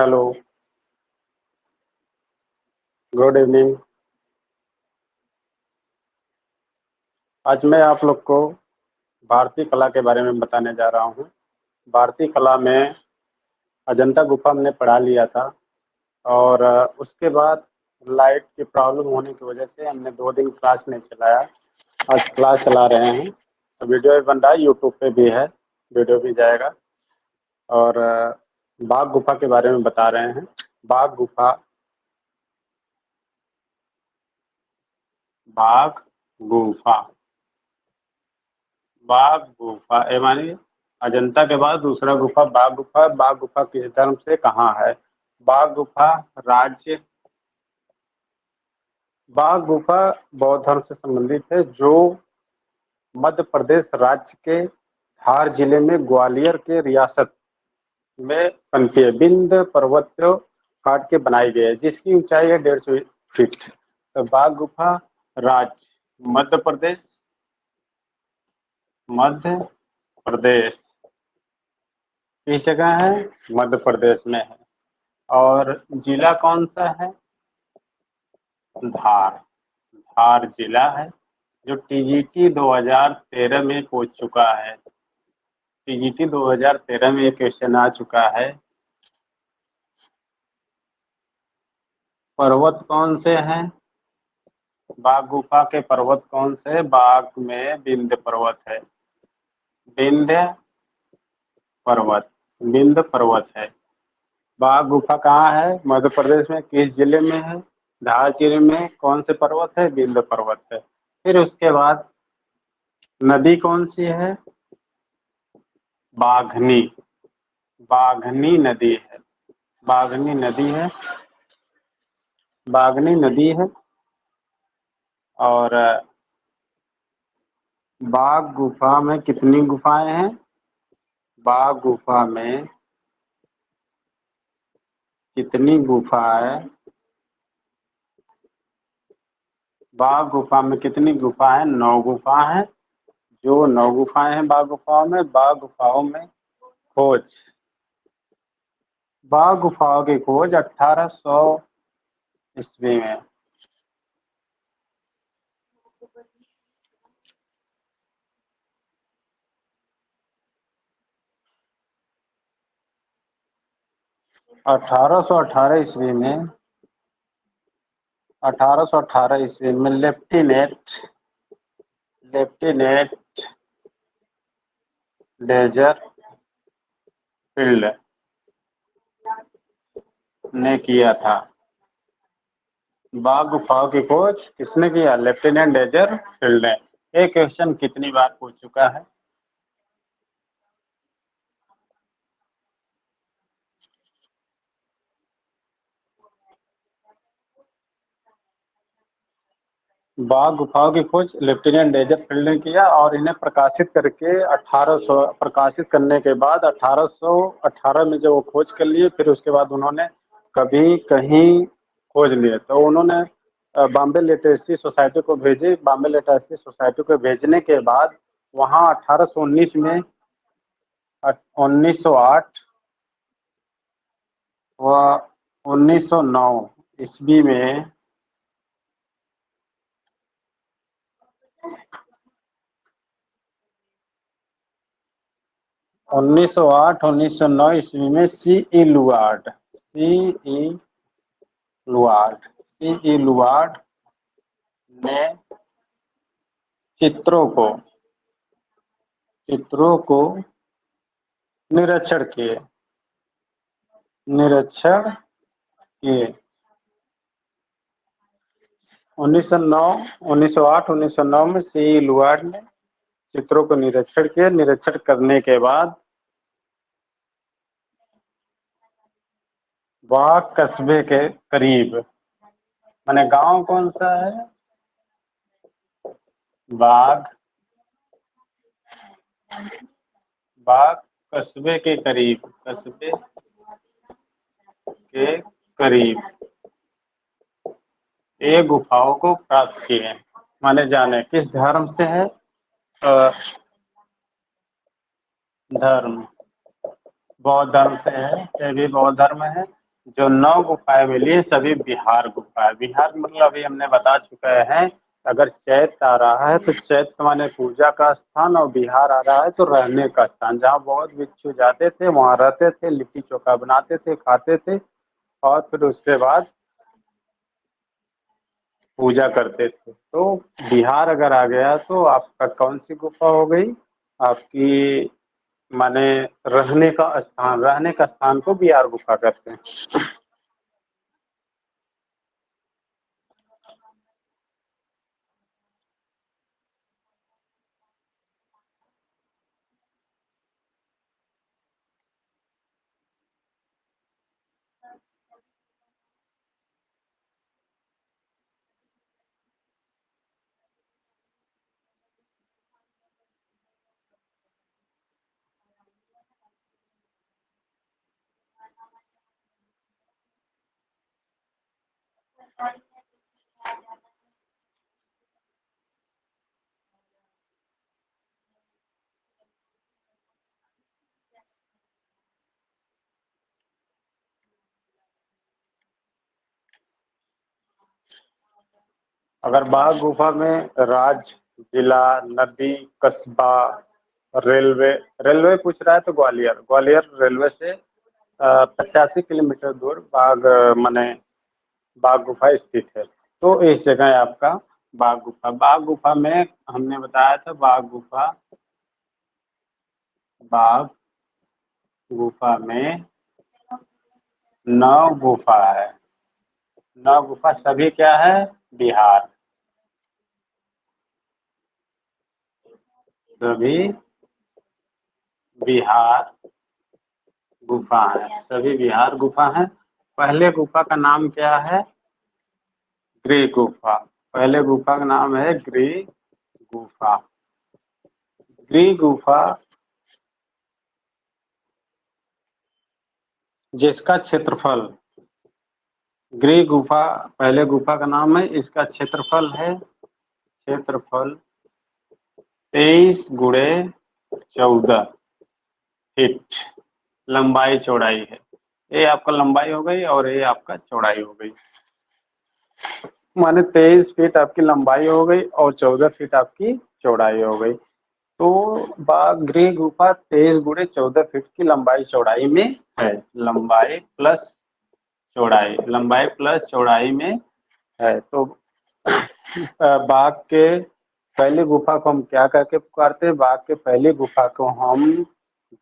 Hello, good evening. आज मैं आप लोग को भारतीय कला के बारे में बताने जा रहा हूँ। भारतीय कला में अजंता गुफा हमने पढ़ा लिया था और उसके बाद लाइट की प्रॉब्लम होने की वजह से हमने 2 दिन क्लास नहीं चलाया। आज क्लास चला रहे हैं। तो वीडियो भी बन रहा है, यूट्यूब पे भी है, वीडियो भी जाएगा। और बाघ गुफा के बारे में बता रहे हैं। बाघ गुफा, बाघ गुफा, बाघ गुफा ए मानिए अजंता के बाद दूसरा गुफा बाघ गुफा। बाघ गुफा किस धर्म से कहाँ है? बाघ गुफा राज्य, बाघ गुफा बौद्ध धर्म से संबंधित है, जो मध्य प्रदेश राज्य के धार जिले में ग्वालियर के रियासत में बनती है। विंध्य पर्वत को काट के बनाई गई है, जिसकी ऊंचाई है 150 फीट। तो बाघ गुफा राज्य मध्य प्रदेश, मध्य प्रदेश किस जगह है? मध्य प्रदेश में है। और जिला कौन सा है? धार, धार जिला है, जो टीजीटी 2013 में पूछ चुका है। टीजीटी 2013 में ये क्वेश्चन आ चुका है। पर्वत कौन से हैं? बाघ गुफा के पर्वत कौन से? बाघ में विंध्य पर्वत है, विंध्य पर्वत, विंध्य पर्वत है। बाघ गुफा कहाँ है? मध्य प्रदेश में। किस जिले में है? धार जिले में। कौन से पर्वत है? विंध्य पर्वत है। फिर उसके बाद नदी कौन सी है? बाघनी, बाघनी नदी है, बाघनी नदी है, बाघनी नदी है। और बाघ गुफा में कितनी गुफाएं हैं? बाघ गुफा में कितनी गुफाएं? बाघ गुफा में कितनी गुफाएं? 9 गुफा हैं। जो 9 गुफाएं हैं बाघ गुफाओं में। बाघ गुफाओं में खोज, बाघ गुफाओं की खोज 1800 ईस्वी में। 1818 ईस्वी में, 1818 ईस्वी में लेफ्टिनेंट लेफ्टिनेंट डेजर फील्ड ने किया था। बाघ गुफाओं की खोज किसने किया? लेफ्टिनेंट डेजर फील्ड ने। ये क्वेश्चन कितनी बार पूछ चुका है? बाघ गुफाओं की खोज लेफ्टिनेंट डेजर फील्ड ने किया और इन्हें प्रकाशित करके 1800, प्रकाशित करने के बाद 1818 में जब वो खोज कर लिए, फिर उसके बाद उन्होंने कभी कहीं खोज लिए तो उन्होंने बॉम्बे लिटरेसी सोसाइटी को भेजे। बॉम्बे लिटरेसी सोसाइटी को भेजने के बाद वहाँ 1819 में 1908 व 1909 ईस्वी में 1908 1909 ईस्वी में सी ई लुआर्ड ने चित्रों को निरीक्षण किए, निरीक्षण किए। 1909, 1908, 1909 में सी लुआर्ड ने चित्रों को निरीक्षण किया। निरीक्षण करने के बाद बाघ कस्बे के करीब, माने गांव कौन सा है? बाघ, बाघ कस्बे के करीब, कस्बे के करीब ये गुफाओं को प्राप्त किए माने जाने। किस धर्म से है? धर्म बौद्ध धर्म से है। ये भी बौद्ध धर्म है। जो 9 गुफाएं मिली है सभी बिहार गुफा है। बिहार मतलब अभी हमने बता चुके हैं, अगर चैत्र आ रहा है तो चैत्र माने पूजा का स्थान, और बिहार आ रहा है तो रहने का स्थान, जहाँ बौद्ध भिक्षु जाते थे, वहाँ रहते थे, लिट्टी चोखा बनाते थे, खाते थे, और फिर उसके बाद पूजा करते थे। तो बिहार अगर आ गया तो आपका कौन सी गुफा हो गई? आपकी माने रहने का स्थान को बिहार गुफा कहते हैं। अगर बाघ गुफा में राज्य, जिला, नदी, कस्बा, रेलवे, रेलवे पूछ रहा है तो ग्वालियर, ग्वालियर रेलवे से 85 किलोमीटर दूर माने बाघ गुफा स्थित है। तो इस जगह है आपका बाघ गुफा। बाघ गुफा में हमने बताया था, बाघ गुफा में 9 गुफा है। 9 गुफा सभी क्या है? बिहार। सभी बिहार गुफा है, सभी बिहार गुफा है। पहले गुफा का नाम क्या है? गृह गुफा। पहले गुफा का नाम है गृह गुफा। गृह गुफा जिसका क्षेत्रफल, गृह गुफा पहले गुफा का नाम है, इसका क्षेत्रफल 23 × 14 फीट लंबाई चौड़ाई है। ये आपका लंबाई हो गई और ये आपका चौड़ाई हो गई, माने 23 फीट आपकी लंबाई हो गई और 14 फीट आपकी चौड़ाई हो गई। तो गृह गुफा 23 × 14 फीट की लंबाई चौड़ाई में है। लंबाई प्लस चौड़ाई में है। तो बाघ के पहली गुफा को हम क्या करके पुकारते हैं? बाघ के पहली गुफा को हम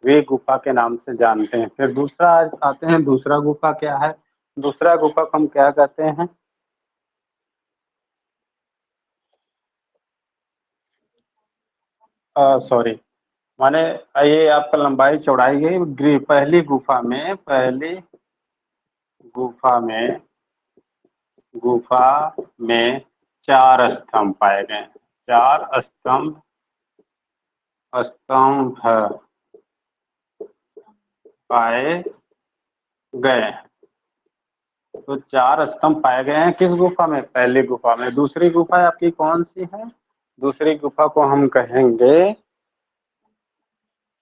गृह गुफा के नाम से जानते हैं। फिर दूसरा आते हैं, दूसरा गुफा क्या है? दूसरा गुफा को हम क्या कहते हैं? सॉरी, माने ये आपका लंबाई चौड़ाई गई। गृह गुफा में 4 स्तंभ पाए गए। 4 स्तंभ स्तंभ पाए गए। तो 4 स्तंभ पाए गए हैं किस गुफा में? पहली गुफा में। दूसरी गुफा आपकी कौन सी है? दूसरी गुफा को हम कहेंगे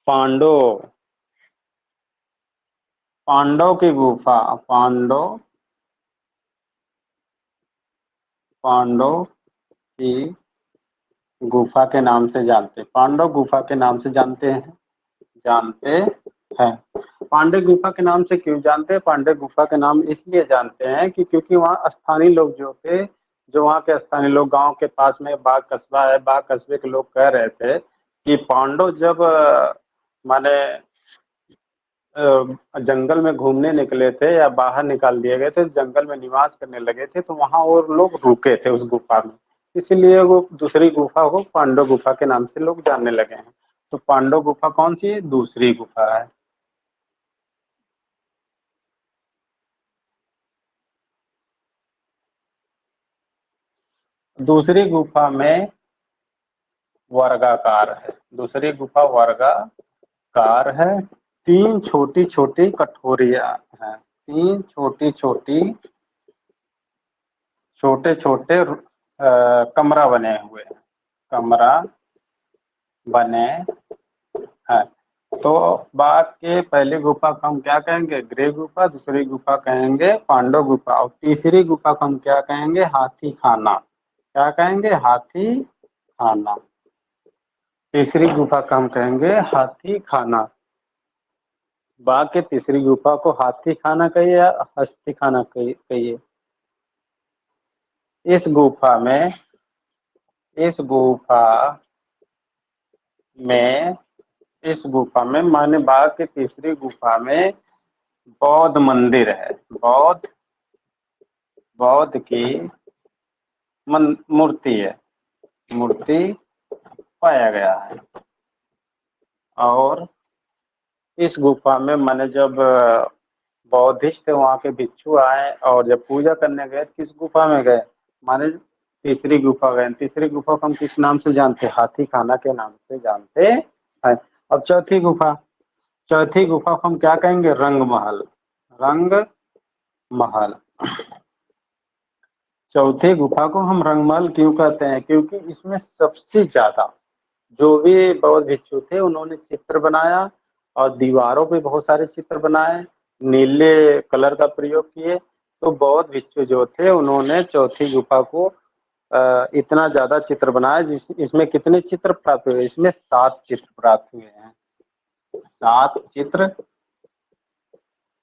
पांडव पांडव की गुफा। पांडव की गुफा के नाम से जानते हैं। पांडव गुफा के नाम से जानते हैं। पांडव गुफा के नाम से क्यों जानते हैं? पांडव गुफा के नाम इसलिए जानते हैं कि क्योंकि वहाँ स्थानीय लोग जो वहाँ के स्थानीय लोग, गांव के पास में बाग कस्बा है, बाग कस्बे के लोग कह रहे थे कि पांडव जब माने जंगल में घूमने निकले थे या बाहर निकाल दिए गए थे, जंगल में निवास करने लगे थे, तो वहाँ और लोग रुके थे उस गुफा में। इसीलिए वो दूसरी गुफा को पांडव गुफा के नाम से लोग जानने लगे हैं। तो पांडव गुफा कौन सी है? दूसरी गुफा है। दूसरी गुफा में वर्गाकार है। दूसरी गुफा वर्गाकार है। 3 छोटी छोटी कठोरियां हैं। 3 छोटी छोटी छोटे छोटे कमरा बने हुए हैं। कमरा बने हैं। तो बाघ के पहली गुफा को हम क्या कहेंगे? गृह गुफा। दूसरी गुफा कहेंगे पांडव गुफा। और तीसरी गुफा को हम क्या कहेंगे? हाथी खाना। क्या कहेंगे? हाथी खाना। तीसरी गुफा का हम कहेंगे हाथी खाना। बाघ के तीसरी गुफा को हाथी खाना कहिए या हस्ती खाना कहिए। इस गुफा में इस गुफा में इस गुफा में माने बाघ की तीसरी गुफा में बौद्ध मंदिर है। बौद्ध की मूर्ति है। मूर्ति पाया गया है। और इस गुफा में माने जब बौद्धिस्ट वहाँ के भिक्षु आए और जब पूजा करने गए, किस गुफा में गए? माने तीसरी गुफा गए। तीसरी गुफा को हम किस नाम से जानते हैं? हाथी खाना के नाम से जानते हैं। अब चौथी गुफा को हम क्या कहेंगे? रंग महल। रंग महल। चौथी गुफा को हम रंगमहल क्यों कहते हैं? क्योंकि इसमें सबसे ज्यादा जो भी बौद्ध भिक्षु थे उन्होंने चित्र बनाया और दीवारों पे बहुत सारे चित्र बनाए, नीले कलर का प्रयोग किए। तो बौद्ध भिक्षु जो थे उन्होंने चौथी गुफा को इतना ज्यादा चित्र बनाया। इसमें कितने चित्र प्राप्त हुए? इसमें 7 चित्र प्राप्त हुए हैं। 7 चित्र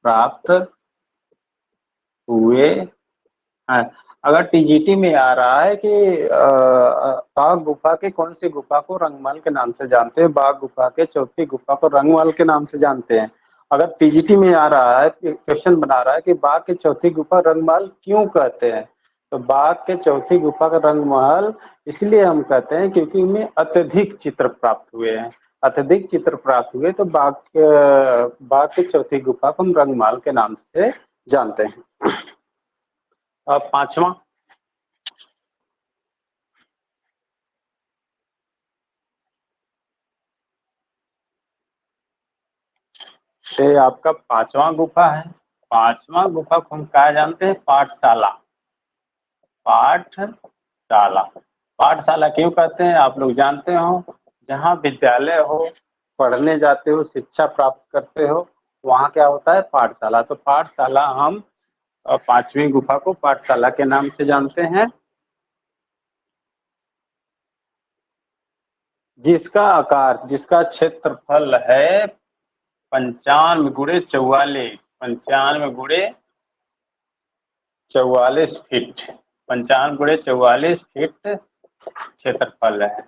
प्राप्त हुए हैं। अगर टीजीटी में आ रहा है कि बाघ गुफा के कौन सी गुफा को रंगमहल के नाम से जानते हैं, बाघ गुफा के चौथी गुफा को रंगमहल के नाम से जानते हैं। अगर टीजीटी में आ रहा है, क्वेश्चन बना रहा है कि बाघ की चौथी गुफा रंगमहल क्यों कहते हैं, तो बाघ के चौथी गुफा का रंगमहल इसलिए हम कहते हैं क्योंकि इनमें अत्यधिक चित्र प्राप्त हुए हैं। अत्यधिक चित्र प्राप्त हुए तो बाघ की चौथी गुफा को हम रंगमहल के नाम से जानते हैं। अब पांचवा, ये आपका पांचवा गुफा है। पांचवा गुफा को हम क्या जानते हैं? पाठशाला। पाठशाला। पाठशाला क्यों कहते हैं आप लोग जानते हो? जहाँ विद्यालय हो, पढ़ने जाते हो, शिक्षा प्राप्त करते हो, वहाँ क्या होता है? पाठशाला। तो पाठशाला हम पांचवी गुफा को पाठशाला के नाम से जानते हैं। जिसका क्षेत्रफल है 95 × 44। 95 × 44 फीट। 95 × 44 फीट क्षेत्रफल है।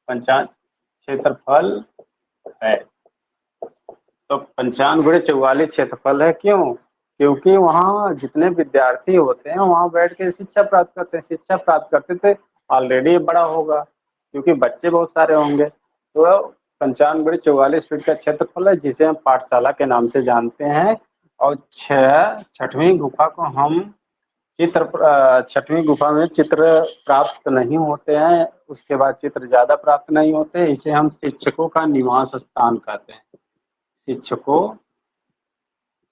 पंचान क्षेत्रफल है। तो 95 × 44 क्षेत्रफल है। क्यों? क्योंकि वहाँ जितने विद्यार्थी होते हैं वहाँ बैठ के शिक्षा प्राप्त करते हैं। शिक्षा प्राप्त करते थे ऑलरेडी बड़ा होगा क्योंकि बच्चे बहुत सारे होंगे। तो 95 × 44 फीट का क्षेत्रफल है जिसे हम पाठशाला के नाम से जानते हैं। और छठवीं गुफा को हम छठवीं गुफा में चित्र प्राप्त नहीं होते हैं, उसके बाद चित्र ज्यादा प्राप्त नहीं होते, इसे हम शिक्षकों का निवास स्थान कहते हैं। शिक्षकों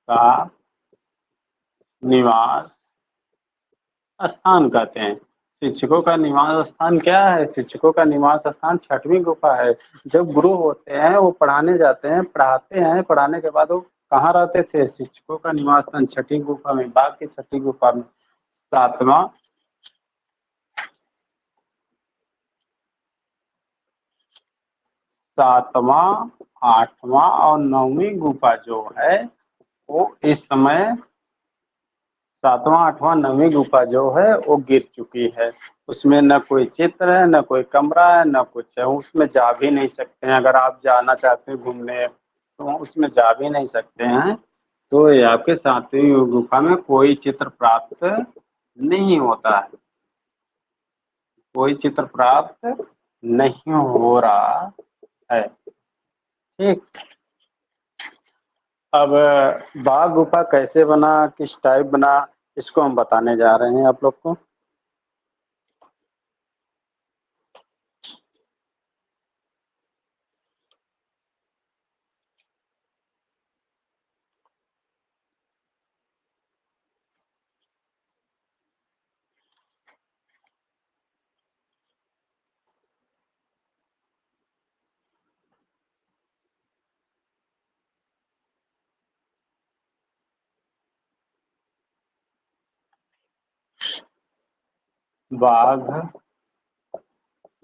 का निवास स्थान कहते हैं। शिक्षकों का निवास स्थान क्या है? शिक्षकों का निवास स्थान छठवीं गुफा है। जब गुरु होते हैं वो पढ़ाने जाते हैं, पढ़ाते हैं, पढ़ाने के बाद वो कहाँ रहते थे? शिक्षकों का निवास स्थान छठी गुफा में, बाघ की छठी गुफा में। सातवां सातवां, आठवां और नौवीं गुफा जो है वो इस समय सातवां, आठवां, नौवीं गुफा जो है वो गिर चुकी है। उसमें न कोई चित्र है, न कोई कमरा है, न कुछ है। उसमें जा भी नहीं सकते हैं। अगर आप जाना चाहते हैं घूमने तो उसमें जा भी नहीं सकते हैं। तो ये आपके सातवीं गुफा में कोई चित्र प्राप्त नहीं होता है। कोई चित्र प्राप्त नहीं हो रहा है। ठीक। अब बाघ गुफा कैसे बना, किस टाइप बना, इसको हम बताने जा रहे हैं आप लोग को। बाघ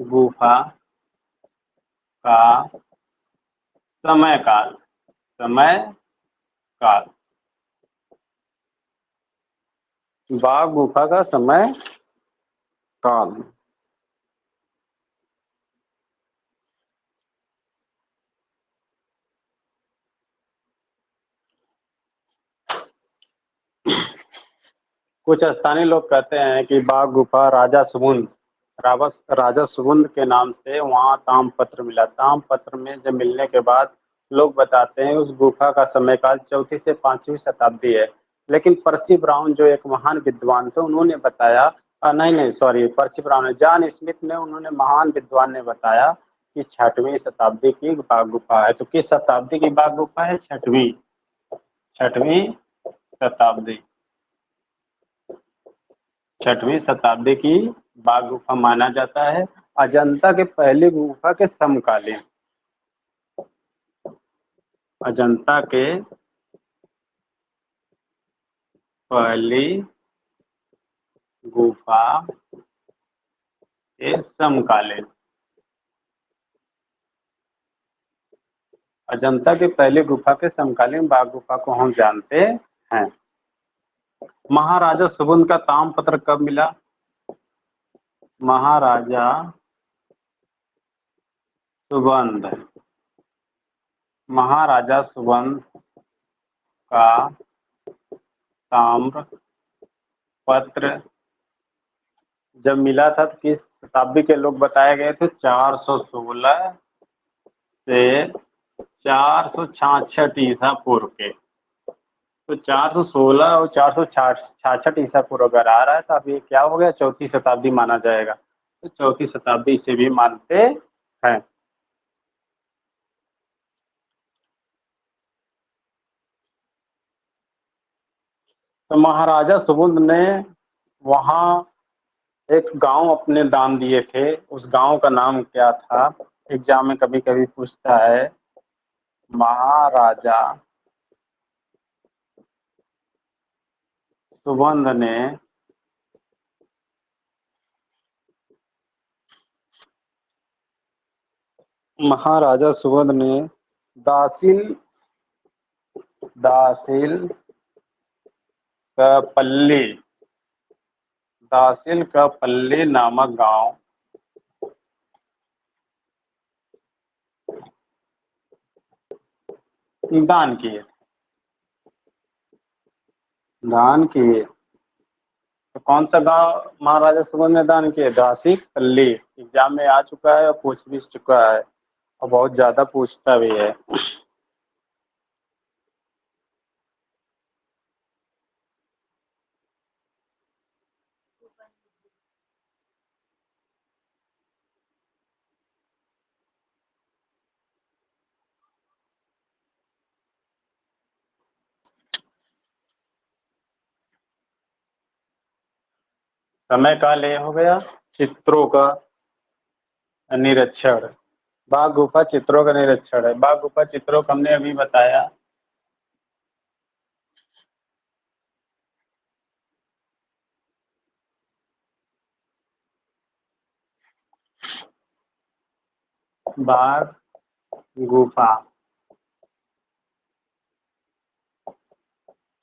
गुफा का समय काल। समय काल। बाघ गुफा का समय काल। कुछ स्थानीय लोग कहते हैं कि बाघ गुफा राजा सुबुंद के नाम से वहां ताम्रपत्र मिला। ताम्रपत्र में जब मिलने के बाद लोग बताते हैं उस गुफा का समय काल 4वीं से 5वीं शताब्दी है। लेकिन पर्सी ब्राउन जो एक महान विद्वान थे उन्होंने बताया, नहीं नहीं सॉरी, पर्सी ब्राउन है, जॉन स्मिथ ने, उन्होंने, महान विद्वान ने बताया कि 6वीं शताब्दी की बाघ गुफा है। तो किस शताब्दी की बाघ गुफा है? 6वीं। 6वीं शताब्दी। 6वीं शताब्दी की बाघ गुफा माना जाता है। अजंता के पहली गुफा के समकालीन। अजंता के पहली गुफा के समकालीन। अजंता के पहली गुफा के समकालीन बाघ गुफा को हम जानते हैं। महाराजा सुबुंद का ताम्रपत्र कब मिला? महाराजा सुबंध। महाराजा सुबंध का ताम्र पत्र जब मिला था तो किस शताब्दी के लोग बताए गए थे? 416 से 466 ईसा पूर्व के। तो 416 और 466 ईसा पूर्व अगर आ रहा है तो अब ये क्या हो गया? 4वीं शताब्दी माना जाएगा। तो 4वीं शताब्दी से भी मानते हैं। तो महाराजा सुबुंद ने वहां एक गांव अपने दान दिए थे। उस गांव का नाम क्या था? एग्जाम में कभी कभी पूछता है। महाराजा सुबंध ने महाराजा सुबंध ने दासिल दासिल का पल्ली दासिल का पल्ली नामक गांव दान किए। दान किए। तो कौन सा गांव महाराजा सुबंध ने दान किए? दासी पल्ली। एग्जाम में आ चुका है और पूछ भी चुका है और बहुत ज्यादा पूछता भी है। समय काल ये हो गया चित्रों का निरीक्षण। बाघ गुफा चित्रों का निरीक्षण है। बाघ गुफा चित्रों का हमने अभी बताया। बाघ गुफा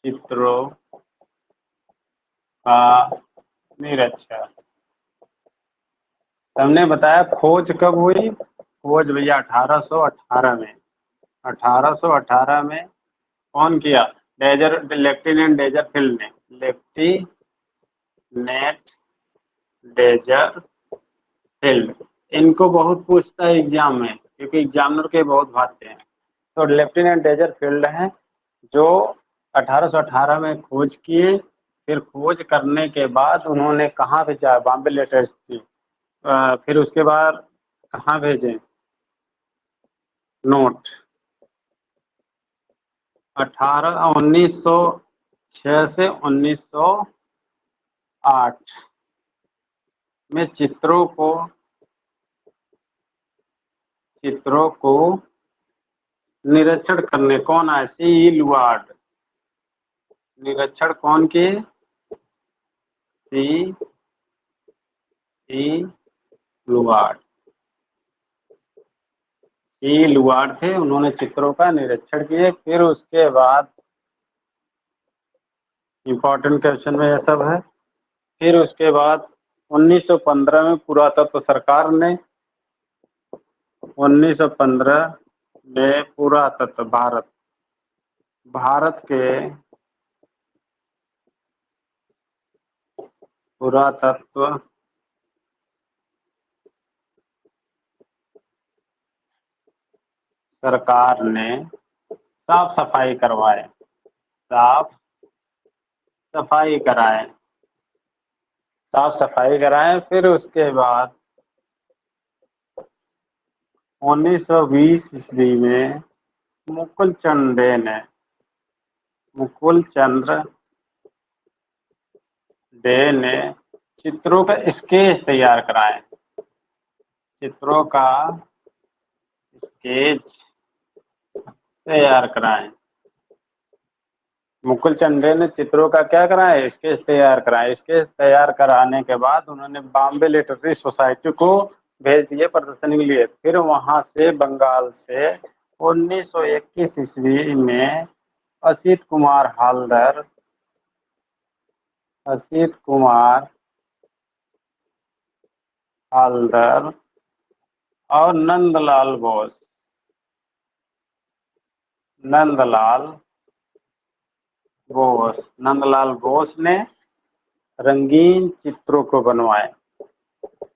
चित्रों का निरीक्षण। हमने बताया खोज कब हुई? खोज भैया 1818 में। 1818 में कौन किया? लेफ्टिनेंट डेजरफील्ड ने। लेफ्टिनेंट डेजरफील्ड। इनको बहुत पूछता है एग्जाम में क्योंकि एग्जामिनर के बहुत भागते हैं। तो लेफ्टिनेंट डेजरफील्ड हैं जो 1818 में खोज किए। फिर खोज करने के बाद उन्होंने कहाँ भेजा? बॉम्बे लेटर्स थी। फिर उसके बाद कहाँ भेजे? नोट। 1906 से 1908 में चित्रों को निरीक्षण करने कौन आए? सी लुआर्ड। निरीक्षण कौन किए? सी ई लुआड। ई लुआड थे, उन्होंने चित्रों का निरीक्षण किए। फिर उसके बाद इम्पोर्टेंट क्वेश्चन में यह सब है। फिर उसके बाद 1915 में पुरातत्व सरकार ने 1915 में पुरातत्व भारत के पुरातत्व सरकार ने साफ सफाई करवाए, साफ सफाई कराए, साफ सफाई कराए। फिर उसके बाद 1920 ईस्वी में मुकुल चंद्र डे ने चित्रों का स्केच तैयार कराए, चित्रों का स्केच तैयार कराए। मुकुल चंद डे ने चित्रों का क्या कराया, स्केच तैयार कराया। स्केच तैयार कराने के बाद उन्होंने बॉम्बे लिटरेरी सोसाइटी को भेज दिए प्रदर्शनी के लिए। फिर वहां से बंगाल से 1921 ईस्वी में असित कुमार हालदर और नंदलाल बोस ने रंगीन चित्रों को बनवाए,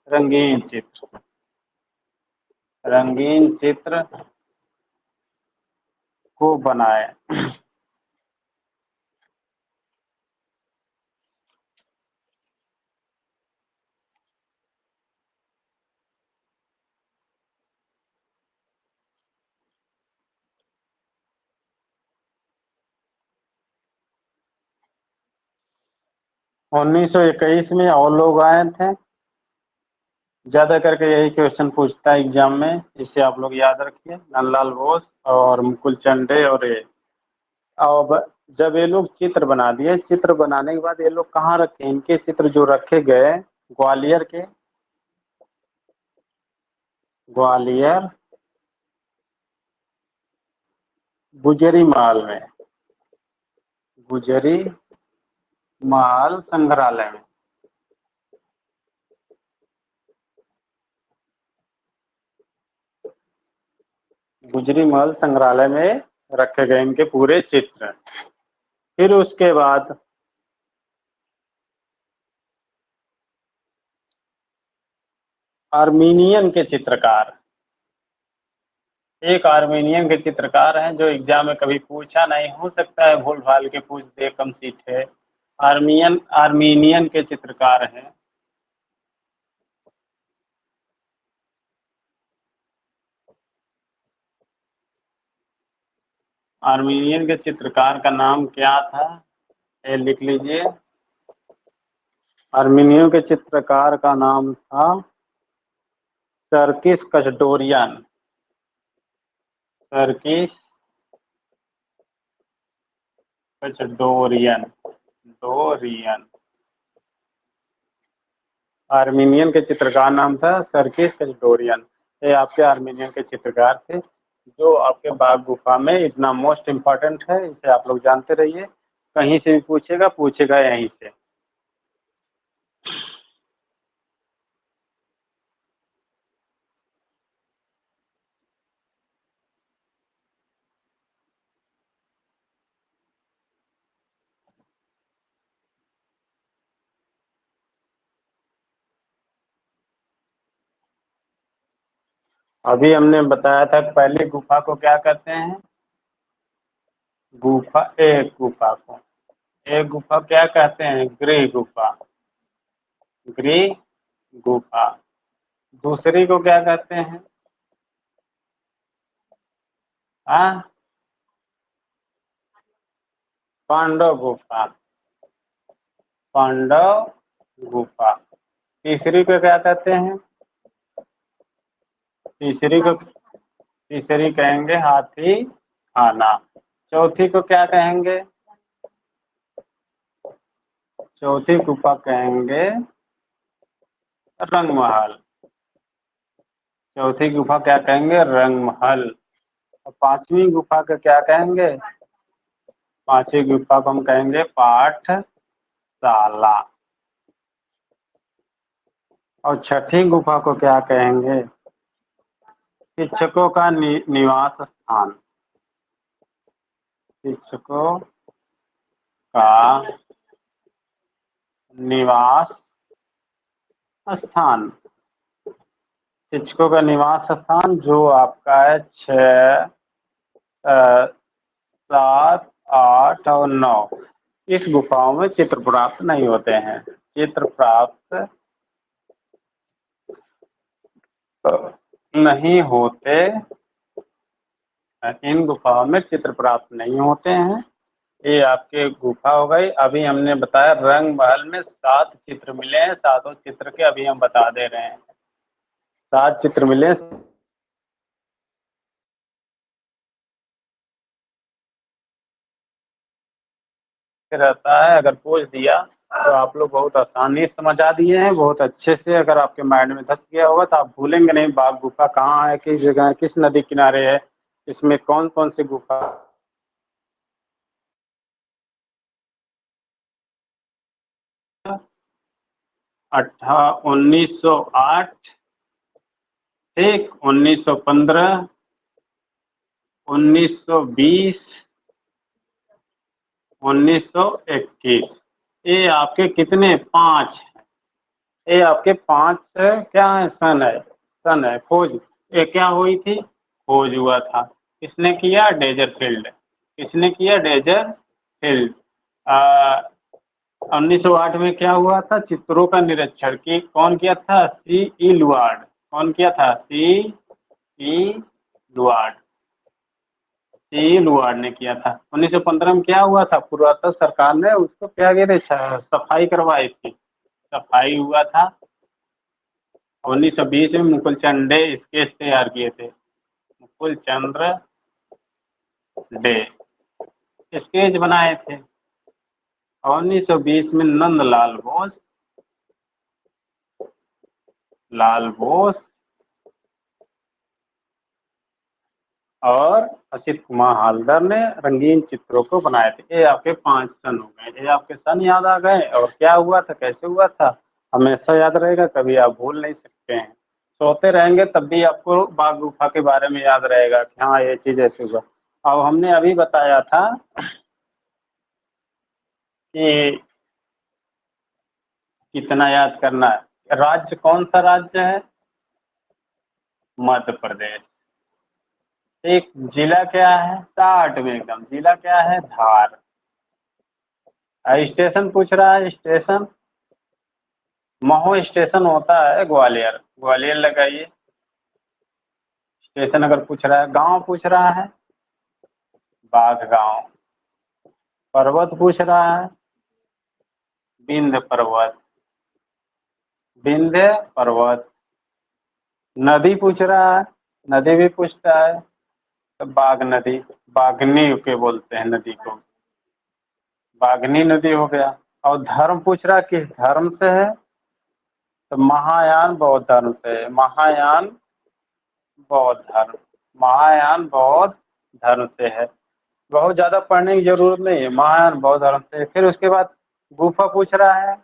रंगीन चित्र को बनाए। 1921 में और लोग आए थे। ज्यादा करके यही क्वेश्चन पूछता है एग्जाम में, इसे आप लोग याद रखिए। नंदलाल बोस और मुकुल चंद डे और ये। अब जब ये लोग चित्र बना दिए, चित्र बनाने के बाद ये लोग कहाँ रखे, इनके चित्र जो रखे गए ग्वालियर गुजरी महल में, गुजरी महल संग्रहालय में। गुजरी महल संग्रहालय में रखे गए इनके पूरे चित्र। फिर उसके बाद आर्मीनियन के चित्रकार, एक आर्मीनियन के चित्रकार हैं जो एग्जाम में कभी पूछा नहीं, हो सकता है भूल भाल के पूछ दे, कम सीट है। आर्मीनियन के चित्रकार हैं। आर्मीनियन के चित्रकार का नाम क्या था, ये लिख लीजिए। आर्मीनियन के चित्रकार का नाम था Sarkis Khachadourian. Sarkis Khachadourian Dourian. Armenian के चित्रकार नाम था सर्किस कचडोरियन। ये आपके आर्मीनियन के चित्रकार थे, जो आपके बाग गुफा में इतना मोस्ट इम्पोर्टेंट है। इसे आप लोग जानते रहिए, कहीं से भी पूछेगा यहीं से। अभी हमने बताया था पहले गुफा को क्या कहते हैं, एक गुफा क्या कहते हैं, गृह गुफा। दूसरी को क्या कहते हैं, हाँ, पांडव गुफा, पांडव गुफा। तीसरी को क्या कहते हैं, तीसरी कहेंगे हाथी खाना। चौथी को क्या कहेंगे, चौथी गुफा कहेंगे रंग महल। चौथी गुफा क्या कहेंगे? रंग महल। और पांचवी गुफा का क्या कहेंगे? पांचवी गुफा को हम कहेंगे पाठशाला। और छठी गुफा को क्या कहेंगे? शिक्षकों का निवास स्थान। शिक्षकों का निवास स्थान। शिक्षकों का निवास स्थान जो आपका है 6, 7, 8 और 9। इस गुफाओं में चित्र प्राप्त नहीं होते हैं। चित्र प्राप्त नहीं होते, इन गुफाओं में चित्र प्राप्त नहीं होते हैं। ये आपके गुफा हो गई। अभी हमने बताया रंग महल में 7 चित्र मिले हैं। 7 चित्र के अभी हम बता दे रहे हैं। 7 चित्र मिले। रहता है अगर पूछ दिया तो आप लोग बहुत आसानी से समझा दिए हैं, बहुत अच्छे से। अगर आपके माइंड में धस गया होगा तो आप भूलेंगे नहीं बाघ गुफा कहाँ है, किस जगह है, किस नदी किनारे है, इसमें कौन कौन सी गुफा। 1908, ठीक, 1915, 1920, 1921। ये आपके कितने? 5। ये आपके 5 क्या है? सन है। सन है खोज। ये क्या हुई थी? खोज हुआ था। किसने किया? डेजरफील्ड। किसने किया? डेजरफील्ड। 1908 में क्या हुआ था? चित्रों का निरीक्षण की कौन किया था? C.E. लुआर्ड। कौन किया था? C.E. लुआर्ड। C.E. लुआर्ड ने किया था। 1915 में क्या हुआ था? पुरातत्व सरकार ने उसको क्या कहते हैं, सफाई करवाई थी। सफाई हुआ था। 1920 में मुकुल चंद डे स्केच तैयार किए थे। मुकुल चंद्र डे स्केच बनाए थे। 1920 में नंदलाल बोस, लाल बोस और असित कुमार हालदार ने रंगीन चित्रों को बनाए थे। ये आपके 5 सन हो गए। ये आपके सन याद आ गए। और क्या हुआ था, कैसे हुआ था, हमेशा याद रहेगा, कभी आप भूल नहीं सकते हैं। सोते रहेंगे तब भी आपको बाघ गुफा के बारे में याद रहेगा कि हाँ ये चीज ऐसे हुआ। अब हमने अभी बताया था कि कितना याद करना है। राज्य कौन सा राज्य है? मध्य प्रदेश। एक जिला क्या है? 60 में एकदम। जिला क्या है? धार। स्टेशन पूछ रहा है। स्टेशन महो स्टेशन होता है ग्वालियर। ग्वालियर लगाइए। स्टेशन अगर पूछ रहा है। गांव पूछ रहा है। बाघ गांव। पर्वत पूछ रहा है। विंध्य पर्वत। विंध्य पर्वत। नदी पूछ रहा है। नदी भी पूछता है तो बाघ नदी। बाघनी के बोलते हैं नदी को। बाघनी नदी हो गया। और धर्म पूछ रहा है, किस धर्म से है? तो महायान बौद्ध धर्म से है। महायान बौद्ध धर्म। महायान बौद्ध धर्म से है। बहुत ज्यादा पढ़ने की जरूरत नहीं है। महायान बौद्ध धर्म से। फिर उसके बाद गुफा पूछ रहा है।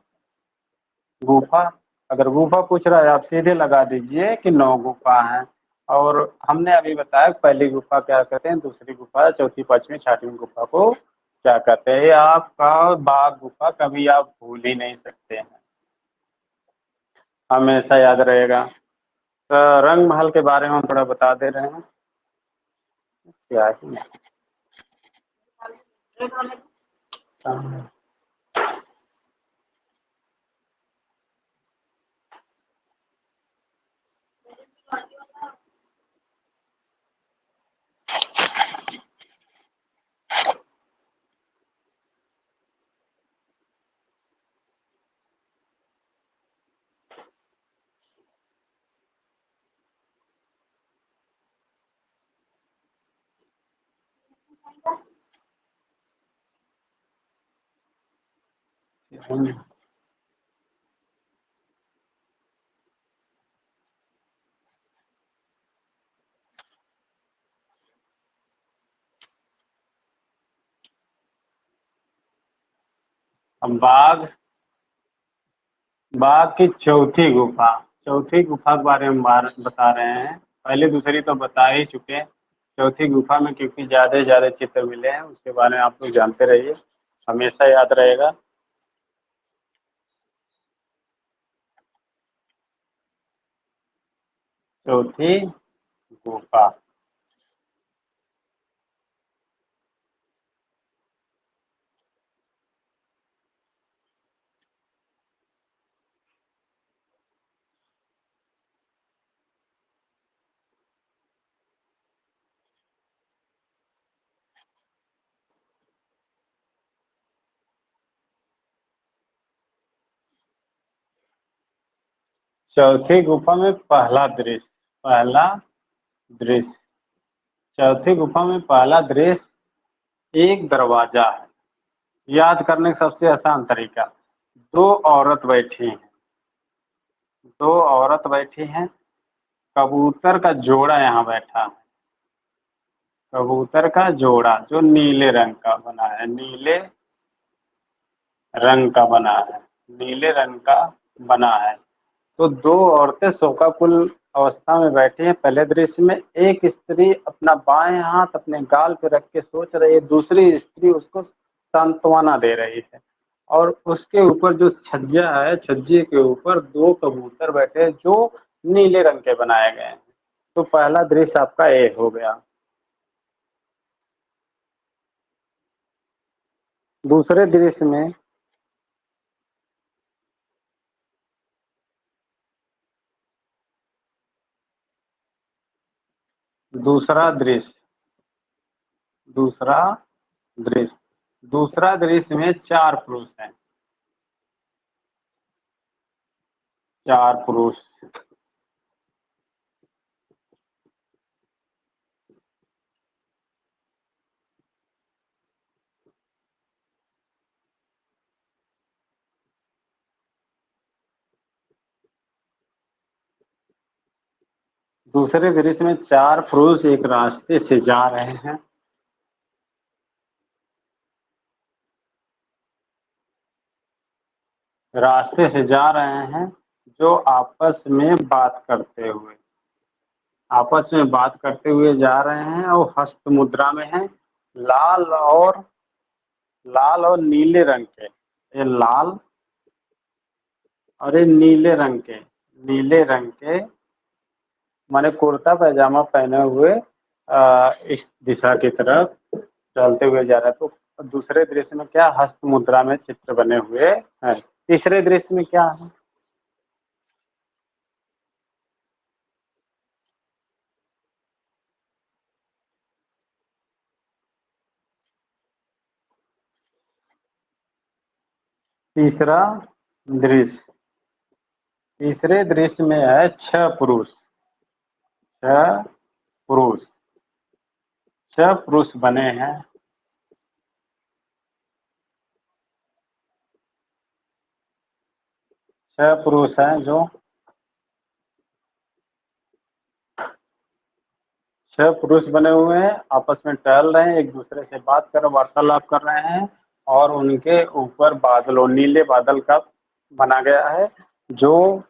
गुफा, अगर गुफा पूछ रहा है आप सीधे लगा दीजिए कि 9 गुफा हैं। और हमने अभी बताया पहली गुफा क्या कहते हैं, दूसरी गुफा, चौथी, पांचवी, छठवीं गुफा को क्या कहते हैं। ये आपका बाघ गुफा कभी आप भूल ही नहीं सकते हैं, हमेशा याद रहेगा। तो रंग महल के बारे में हम थोड़ा बता दे रहे हैं। क्या है? अब बाघ की चौथी गुफा के बारे में बता रहे हैं। पहले दूसरी तो बता ही चुके हैं। चौथी गुफा में क्योंकि ज्यादा चित्र मिले हैं, उसके बारे में आप लोग जानते रहिए, हमेशा याद रहेगा। चौथी गुफा। चौथी गुफा में पहला दृश्य चौथी गुफा में पहला दृश्य एक दरवाजा है। याद करने का सबसे आसान तरीका, दो औरत बैठी हैं। दो औरत बैठी हैं, कबूतर का जोड़ा यहाँ बैठा है। कबूतर का जोड़ा जो नीले रंग का बना है, रंग का बना है नीले रंग का बना है। तो दो औरतें शोकाकुल अवस्था में बैठी हैं पहले दृश्य में। एक स्त्री अपना बाएं हाथ अपने गाल पे रख के सोच रही है, दूसरी स्त्री उसको सांत्वना दे रही है। और उसके ऊपर जो छज्जा है, छज्जे के ऊपर दो कबूतर बैठे हैं जो नीले रंग के बनाए गए हैं। तो पहला दृश्य आपका ए हो गया। दूसरे दृश्य में दूसरा दृश्य दूसरा दृश्य दूसरा दृश्य में चार पुरुष हैं। चार पुरुष। दूसरे दृश्य में चार पुरुष एक रास्ते से जा रहे हैं। रास्ते से जा रहे हैं जो आपस में बात करते हुए जा रहे हैं और हस्त मुद्रा में हैं। लाल और लाल और नीले रंग के। ये लाल और ये नीले रंग के माने कुर्ता पैजामा पहने हुए इस दिशा की तरफ चलते हुए जा रहा है। तो दूसरे दृश्य में क्या, हस्त मुद्रा में चित्र बने हुए हैं। तीसरे दृश्य में क्या है, तीसरा दृश्य तीसरे दृश्य में है छह पुरुष छह पुरुष बने हैं। छह पुरुष हैं जो छह पुरुष बने हुए हैं, आपस में टहल रहे हैं, एक दूसरे से बात कर वार्तालाप कर रहे हैं। और उनके ऊपर बादलों नीले बादल का बना गया है। जो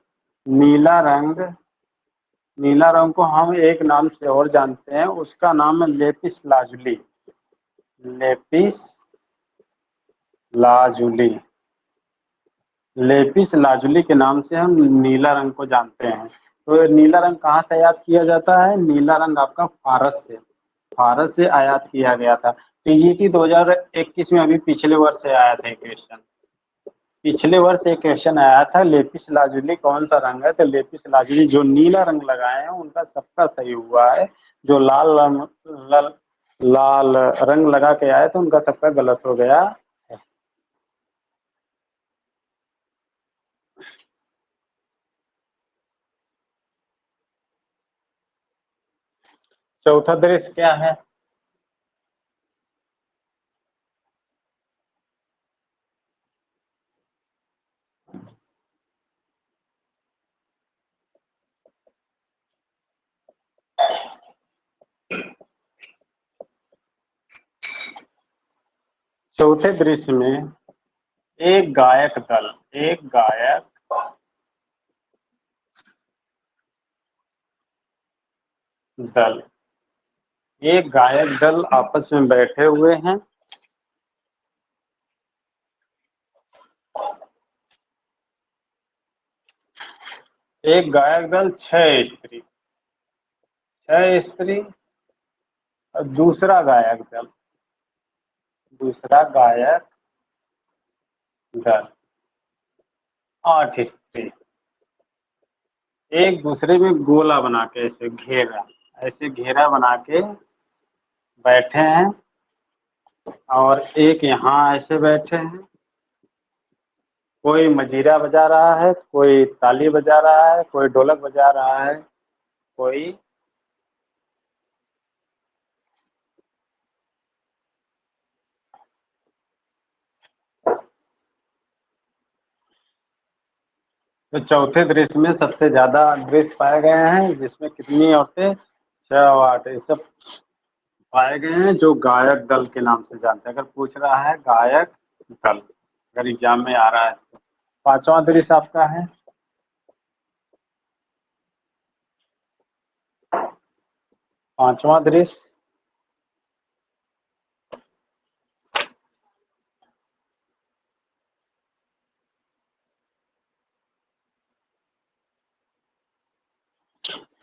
नीला रंग नीला रंग को हम एक नाम से और जानते हैं, उसका नाम है लेपिस लाजुली लेपिस लाजुली के नाम से हम नीला रंग को जानते हैं। तो नीला रंग कहाँ से आयात किया जाता है, नीला रंग आपका फारस से आयात किया गया था। टीजीटी 2021 में अभी पिछले वर्ष से आया था एक क्वेश्चन। पिछले वर्ष एक क्वेश्चन आया था, लेपिस लाजुली कौन सा रंग है। तो लेपिस लाजुली जो नीला रंग लगाए हैं उनका सबका सही हुआ है। जो लाल रंग लगा के आए तो उनका सबका गलत हो गया। चौथा दृश्य क्या है, चौथे दृश्य में एक गायक दल, एक गायक दल, एक गायक दल आपस में बैठे हुए हैं। एक गायक दल 6 स्त्री, 6 स्त्री और दूसरा गायक दल, दूसरा गायक दल 8 स्त्री, एक दूसरे में गोला बना के ऐसे घेरा, ऐसे घेरा बना के बैठे हैं और एक यहाँ ऐसे बैठे हैं। कोई मजीरा बजा रहा है, कोई ताली बजा रहा है, कोई ढोलक बजा रहा है, कोई तो चौथे दृश्य में सबसे ज्यादा दृश्य पाए गए हैं, जिसमें कितनी औरतें? 6 और 8, ये सब पाए गए हैं जो गायक दल के नाम से जानते हैं। अगर पूछ रहा है गायक दल, अगर एग्जाम में आ रहा है तो। 5वां दृश्य आपका है 5वां दृश्य,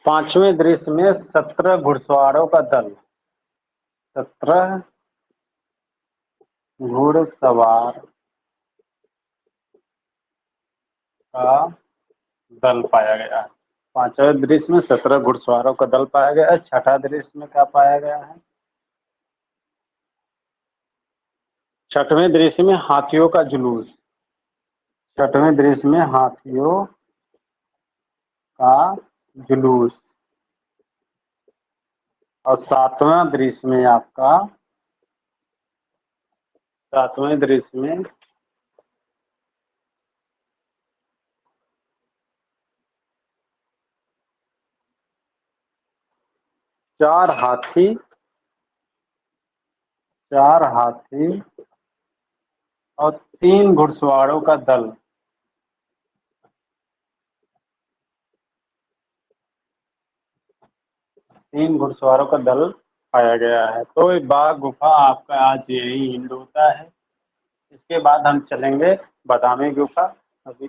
पांचवें दृश्य में 17 घुड़सवारों का दल, 17 घुड़सवार का दल पाया गया है। 5वें दृश्य में 17 घुड़सवारों का दल पाया गया है। छठा दृश्य में क्या पाया गया है? 6वें दृश्य में हाथियों का जुलूस, 6वें दृश्य में हाथियों का जुलूस। और 7वां दृश्य में आपका, 7वें दृश्य में 4 हाथी, 4 हाथी और 3 घुड़सवारों का दल, 3 घुड़सवारों का दल पाया गया है। तो ये बाघ गुफा आपका आज यही एंड होता है। इसके बाद हम चलेंगे बादामी गुफा। अभी